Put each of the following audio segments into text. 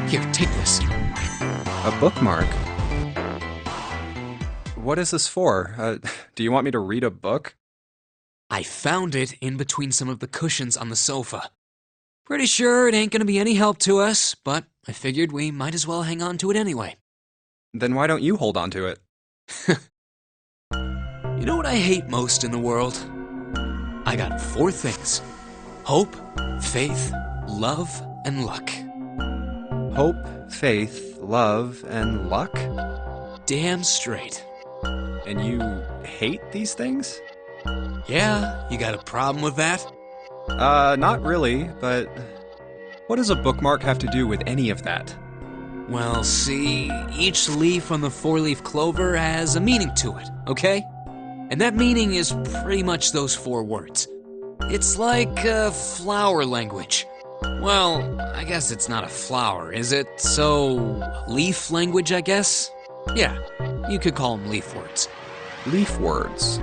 Here, take this. A bookmark? What is this for? Do you want me to read a book? I found it in between some of the cushions on the sofa. Pretty sure it ain't gonna be any help to us, but I figured we might as well hang on to it anyway. Then why don't you hold on to it? You know what I hate most in the world? I got 4 things. Hope, faith, love, and luck. Hope, faith, love, and luck? Damn straight. And you hate these things? Yeah, you got a problem with that? Not really, but what does a bookmark have to do with any of that? Well, see, each leaf on the 4-leaf clover has a meaning to it, okay? And that meaning is pretty much those 4 words. It's like flower language. Well, I guess it's not a flower, is it? So, leaf language, I guess? Yeah, you could call them leaf words. Leaf words.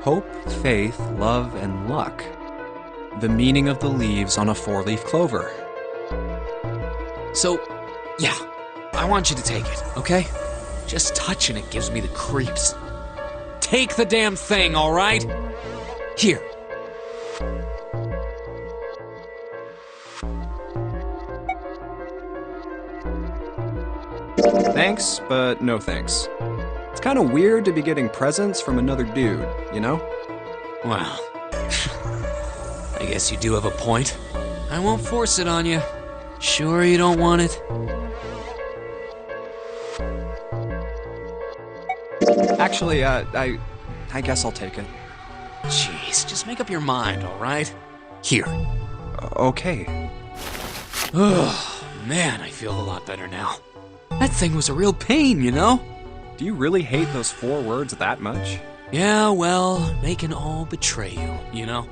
Hope, faith, love, and luck. The meaning of the leaves on a 4-leaf clover. So, yeah, I want you to take it, okay? Just touching it gives me the creeps. Take the damn thing, all right? Here. Thanks, but no thanks. It's kind of weird to be getting presents from another dude, you know? Well, I guess you do have a point. I won't force it on you. Sure you don't want it? Actually, I guess I'll take it. Jeez, just make up your mind, all right? Here. Okay. Oh, man, I feel a lot better now. That thing was a real pain, you know? Do you really hate those 4 words that much? Yeah, well, they can all betray you, you know?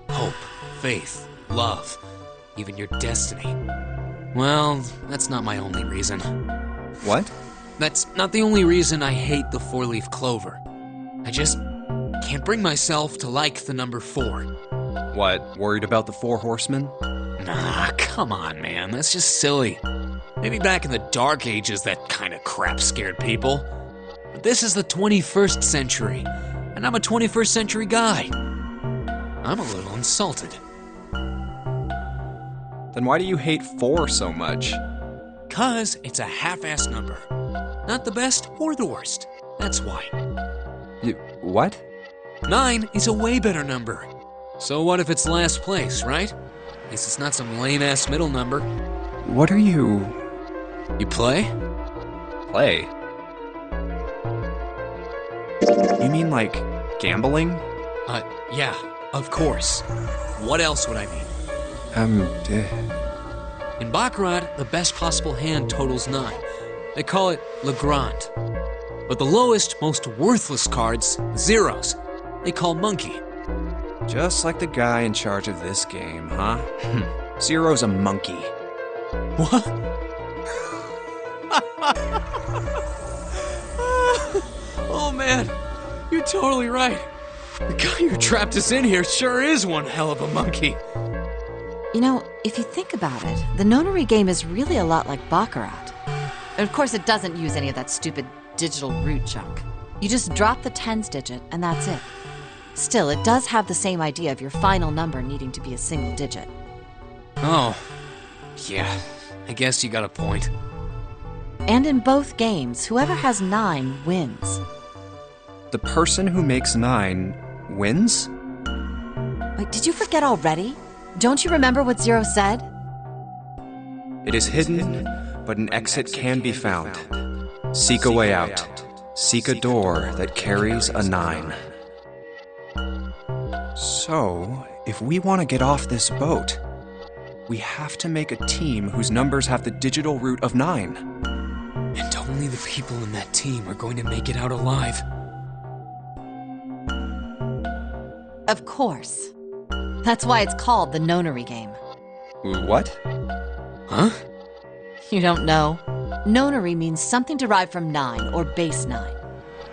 Hope, faith, love, even your destiny. Well, that's not my only reason. What? That's not the only reason I hate the 4-leaf clover. I just can't bring myself to like the number 4. What, worried about the 4 horsemen? Nah, come on, man, that's just silly. Maybe back in the Dark Ages that kind of crap scared people. But this is the 21st century, and I'm a 21st century guy. I'm a little insulted. Then why do you hate 4 so much? 'Cause it's a half-ass number. Not the best or the worst. That's why. What? 9 is a way better number. So what if it's last place, right? At least it's not some lame-ass middle number. What are you... You play? Play? You mean like gambling? Yeah, of course. What else would I mean? In Baccarat, the best possible hand totals 9. They call it Le Grand. But the lowest, most worthless cards, zeros, they call Monkey. Just like the guy in charge of this game, huh? Zero's a monkey. What? Oh man, you're totally right. The guy who trapped us in here sure is one hell of a monkey. You know, if you think about it, the nonary game is really a lot like Baccarat. Of course, it doesn't use any of that stupid digital root junk. You just drop the tens digit, and that's it. Still, it does have the same idea of your final number needing to be a single digit. Oh, yeah, I guess you got a point. And in both games, whoever has 9 wins. The person who makes 9 wins? Wait, did you forget already? Don't you remember what Zero said? It is hidden, but an exit can be found. Seek a way out. Seek a door that carries a 9. So, if we want to get off this boat, we have to make a team whose numbers have the digital root of 9. And only the people in that team are going to make it out alive. Of course. That's why it's called the nonary game. What? Huh? You don't know? Nonary means something derived from 9 or base 9.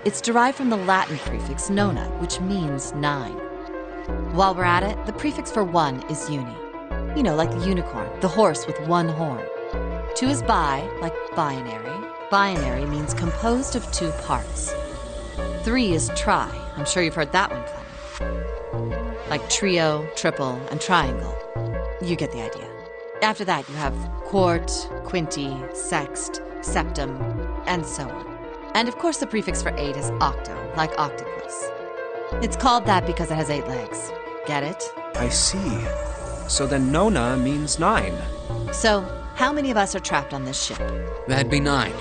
It's derived from the Latin prefix nona, which means 9. While we're at it, the prefix for 1 is uni. You know, like the unicorn, the horse with one horn. 2 is bi, like binary. Binary means composed of 2 parts. 3 is tri. I'm sure you've heard that one plenty. Like trio, triple, and triangle. You get the idea. After that, you have quart, quinty, sext, septum, and so on. And of course, the prefix for 8 is octo, like octopus. It's called that because it has 8 legs. Get it? I see. So then Nona means 9. So, how many of us are trapped on this ship? That'd be 9.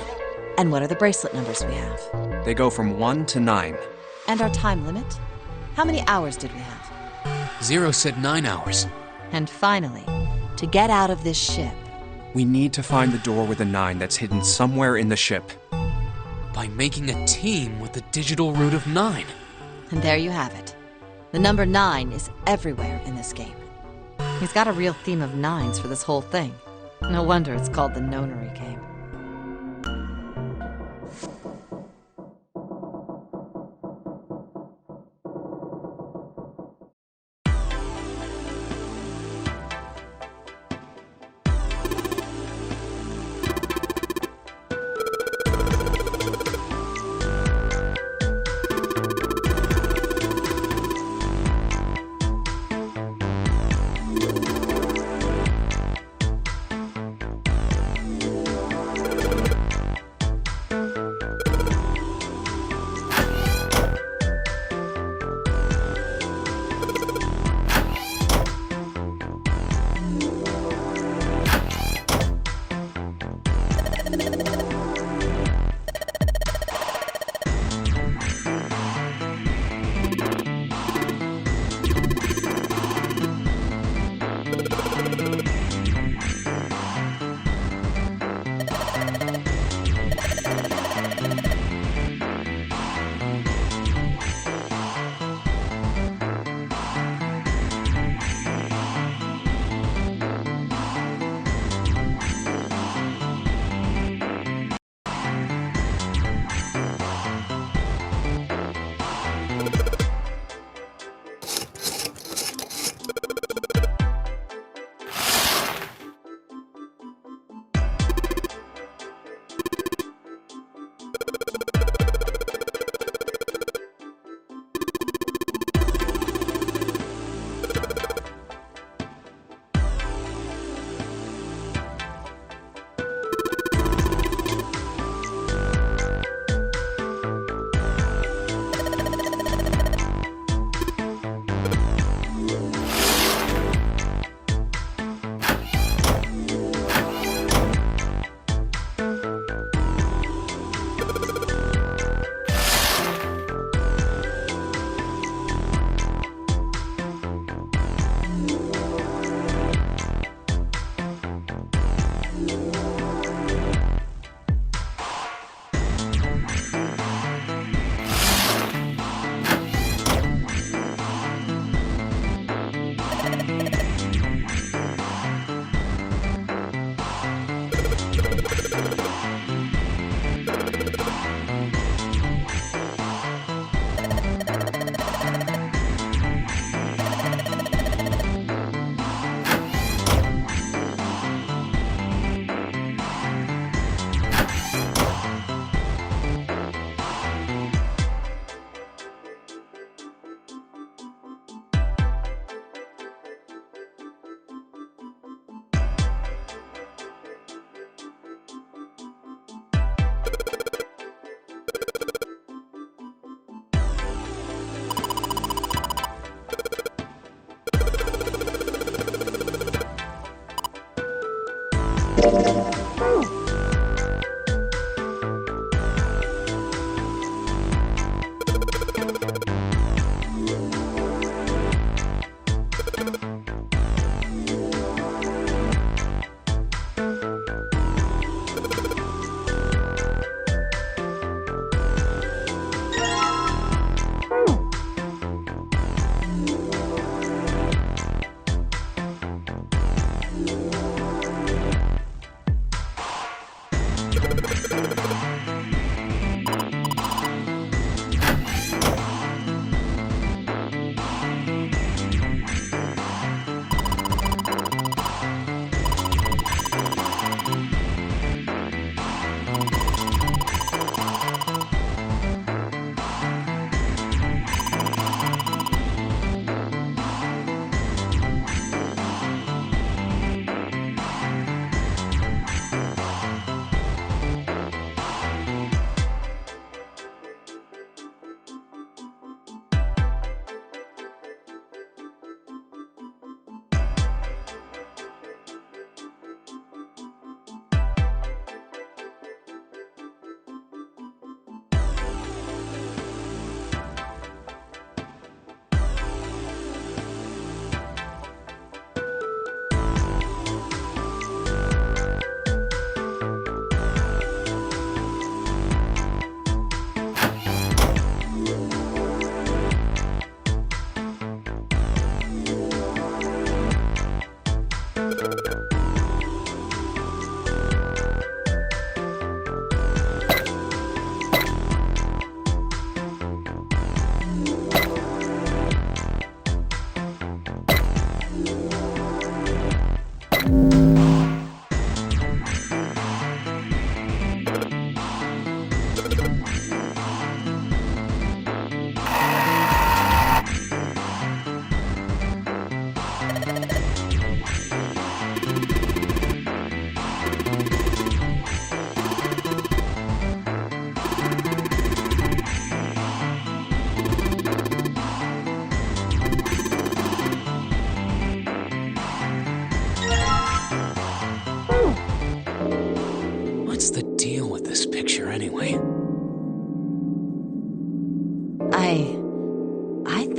And what are the bracelet numbers we have? They go from 1 to 9. And our time limit? How many hours did we have? 0 said 9 hours. And finally, to get out of this ship. We need to find the door with a 9 that's hidden somewhere in the ship. By making a team with the digital root of 9. And there you have it. The number 9 is everywhere in this game. He's got a real theme of 9s for this whole thing. No wonder it's called the Nonary game.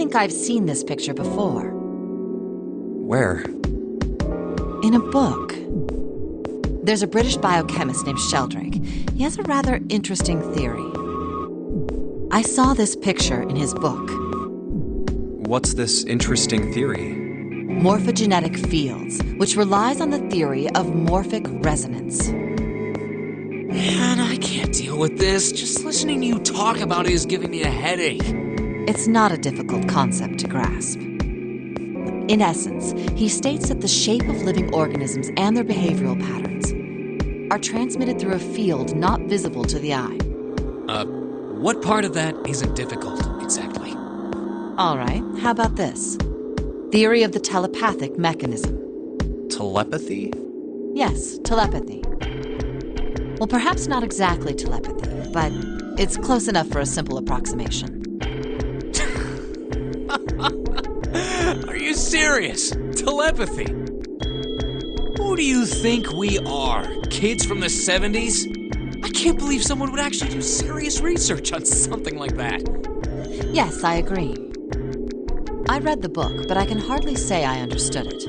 think I've seen this picture before. Where? In a book. There's a British biochemist named Sheldrake. He has a rather interesting theory. I saw this picture in his book. What's this interesting theory? Morphogenetic fields, which relies on the theory of morphic resonance. Man, I can't deal with this. Just listening to you talk about it is giving me a headache. It's not a difficult concept to grasp. In essence, he states that the shape of living organisms and their behavioral patterns are transmitted through a field not visible to the eye. What part of that isn't difficult, exactly? All right, how about this? Theory of the telepathic mechanism. Telepathy? Yes, telepathy. Well, perhaps not exactly telepathy, but it's close enough for a simple approximation. Are you serious? Telepathy? Who do you think we are? Kids from the 70s? I can't believe someone would actually do serious research on something like that. Yes, I agree. I read the book, but I can hardly say I understood it.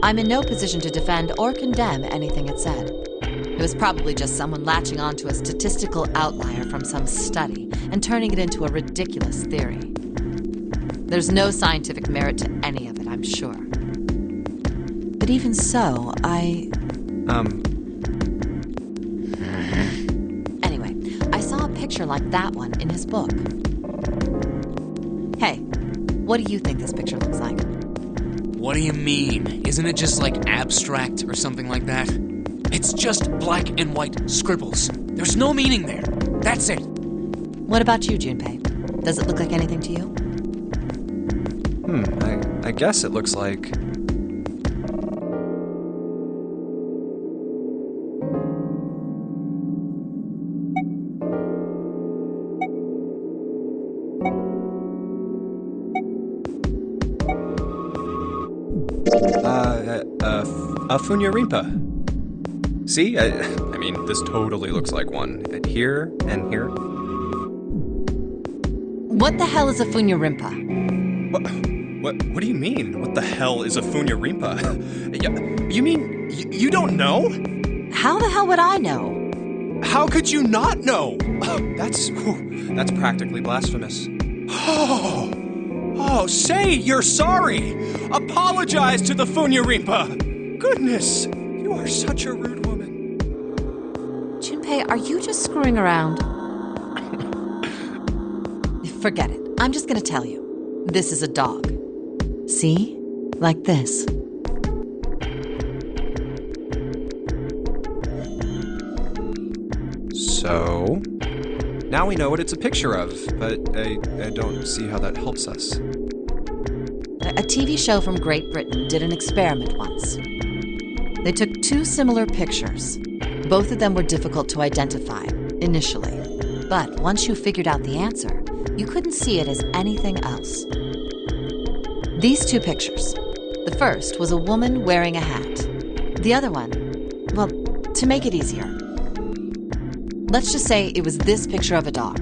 I'm in no position to defend or condemn anything it said. It was probably just someone latching onto a statistical outlier from some study and turning it into a ridiculous theory. There's no scientific merit to any of it, I'm sure. But even so, Anyway, I saw a picture like that one in his book. Hey, what do you think this picture looks like? What do you mean? Isn't it just like abstract or something like that? It's just black and white scribbles. There's no meaning there. That's it. What about you, Junpei? Does it look like anything to you? I guess it looks like... a Funyarinpa. See? I mean, this totally looks like one. Here and here. What the hell is a Funyarinpa? What do you mean? What the hell is a Funyarinpa? You mean you don't know? How the hell would I know? How could you not know? That's practically blasphemous. Oh, say you're sorry. Apologize to the Funyarinpa. Goodness, you are such a rude woman. Junpei, are you just screwing around? Forget it. I'm just gonna tell you. This is a dog. See? Like this. So, now we know what it's a picture of, but I don't see how that helps us. A TV show from Great Britain did an experiment once. They took two similar pictures. Both of them were difficult to identify, initially. But once you figured out the answer, you couldn't see it as anything else. These two pictures. The first was a woman wearing a hat. The other one, well, to make it easier, let's just say it was this picture of a dog.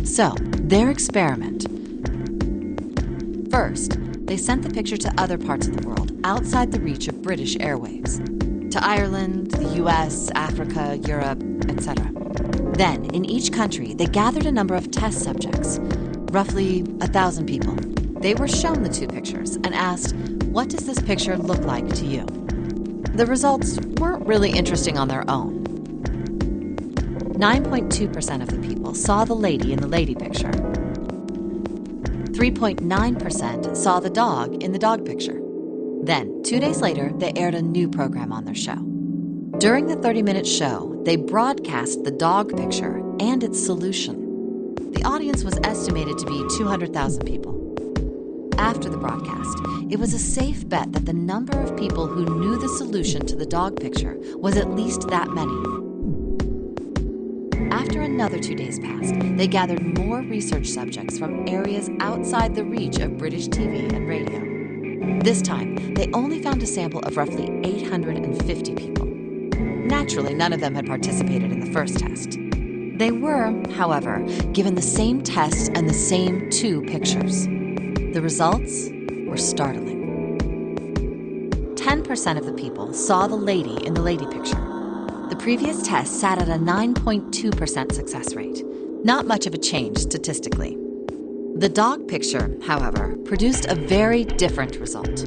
So, their experiment. First, they sent the picture to other parts of the world outside the reach of British airwaves. To Ireland, the US, Africa, Europe, etc. Then, in each country, they gathered a number of test subjects, roughly 1,000 people. They were shown the two pictures and asked, what does this picture look like to you? The results weren't really interesting on their own. 9.2% of the people saw the lady in the lady picture. 3.9% saw the dog in the dog picture. Then, 2 days later, they aired a new program on their show. During the 30-minute show, they broadcast the dog picture and its solution. The audience was estimated to be 200,000 people. After the broadcast, it was a safe bet that the number of people who knew the solution to the dog picture was at least that many. After another 2 days passed, they gathered more research subjects from areas outside the reach of British TV and radio. This time, they only found a sample of roughly 850 people. Naturally, none of them had participated in the first test. They were, however, given the same test and the same 2 pictures. The results were startling. 10% of the people saw the lady in the lady picture. The previous test sat at a 9.2% success rate. Not much of a change statistically. The dog picture, however, produced a very different result.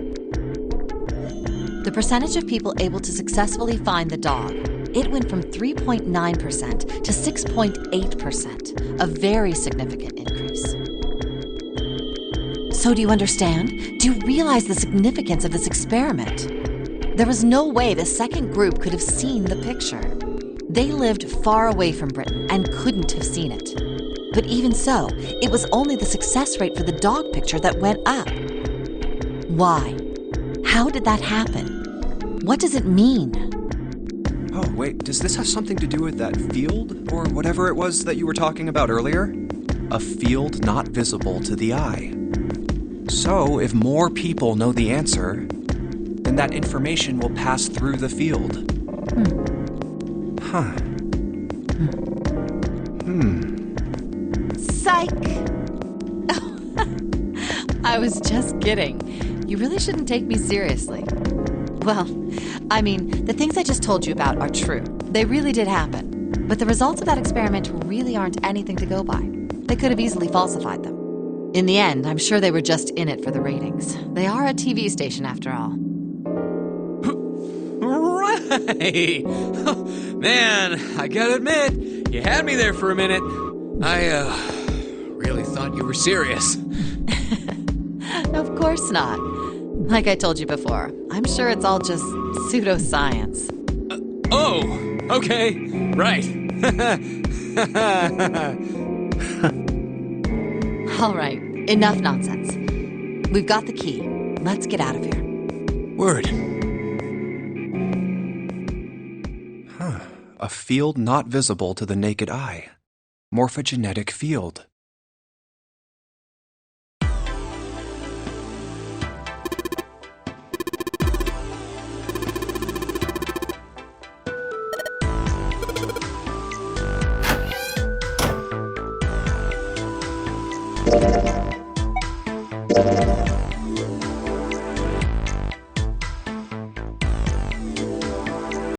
The percentage of people able to successfully find the dog, it went from 3.9% to 6.8%, a very significant increase. So do you understand? Do you realize the significance of this experiment? There was no way the second group could have seen the picture. They lived far away from Britain and couldn't have seen it. But even so, it was only the success rate for the dog picture that went up. Why? How did that happen? What does it mean? Oh, wait, does this have something to do with that field, or whatever it was that you were talking about earlier? A field not visible to the eye. So, if more people know the answer, then that information will pass through the field. Huh. Psych! I was just kidding. You really shouldn't take me seriously. Well, I mean, the things I just told you about are true. They really did happen. But the results of that experiment really aren't anything to go by. They could have easily falsified them. In the end, I'm sure they were just in it for the ratings. They are a TV station after all. Right! Man, I gotta admit, you had me there for a minute. I, really thought you were serious. Of course not. Like I told you before, I'm sure it's all just pseudoscience. Oh, okay, right. All right, enough nonsense. We've got the key. Let's get out of here. Word. A field not visible to the naked eye. Morphogenetic field.